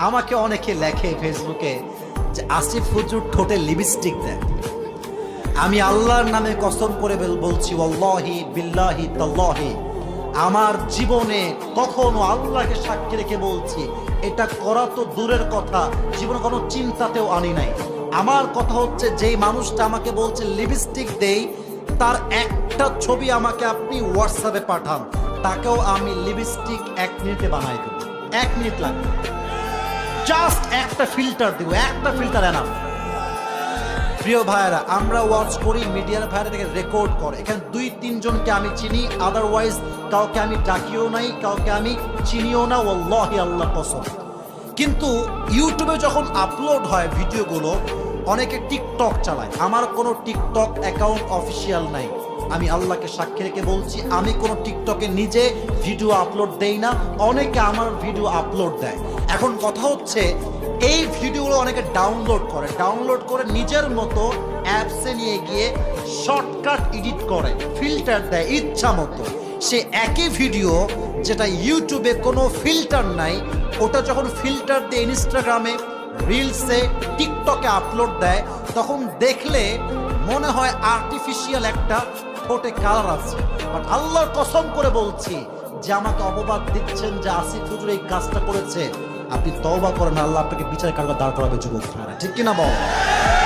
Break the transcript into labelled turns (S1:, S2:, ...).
S1: আমাকে অনেকে লেখে ফেসবুকে যে আসিফ হুজুর ঠোঁটে লিপস্টিক দেয়। আমি আল্লাহর নামে কসম করে বলছি, ওয়াল্লাহি বিল্লাহি তাল্লাহি, আমার জীবনে কখনো আল্লাহকে সাক্ষী রেখে বলছি এটা করা তো দূরের কথা, জীবনে কোনো চিন্তাতেও আনি নাই। আমার কথা হচ্ছে, যেই মানুষটা আমাকে বলছে লিপস্টিক দেই, তার একটা ছবি আমাকে আপনি হোয়াটসঅ্যাপে পাঠান, তাকেও আমি লিপস্টিক 1 মিনিটে বানাই দেব। 1 মিনিট লাগবে, জাস্ট একটা ফিল্টার দিব, একটা ফিল্টার এনাফ। প্রিয় ভাইয়েরা, আমরা ওয়াচ করি, মিডিয়ার ভাইয়েরা এটাকে রেকর্ড করে। এখানে 2-3 জনকে আমি চিনি, আদারওয়াইজ কাউকে আমি ডাকিও নাই, কাউকে আমি চিনিও না, ওয়াল্লাহি আল্লাহ কসম। কিন্তু ইউটিউবে যখন আপলোড হয় ভিডিওগুলো, অনেকে টিকটক চালায়। আমার কোনো টিকটক অ্যাকাউন্ট অফিসিয়াল নাই। আমি আল্লাহকে সাক্ষী রেখে বলছি, আমি কোনো টিকটকে নিজে ভিডিও আপলোড দেই না, অনেকে আমার ভিডিও আপলোড দেয়। এখন কথা হচ্ছে, এই ভিডিওগুলো অনেকে ডাউনলোড করে নিজের মতো অ্যাপসে নিয়ে গিয়ে শর্টকাট এডিট করে, ফিল্টার দেয় ইচ্ছা মতো। সে একই ভিডিও যেটা ইউটিউবে কোনো ফিল্টার নাই, ওটা যখন ফিল্টার দিয়ে ইনস্টাগ্রামে, রিলসে, টিকটকে আপলোড দেয়, তখন দেখলে মনে হয় আর্টিফিশিয়াল একটা ঠোঁটে কালার আছে। বাট আল্লাহর কসম করে বলছি, যে আমাকে অপবাদ দিচ্ছেন যে আসিফ হুজুর এই কাজটা করেছে, আপনি তওবা করেন, আল্লাহ আপনাকে বিচার কারবার দাঁড় করাবে যুবক ভাইরা, ঠিক কিনা বল?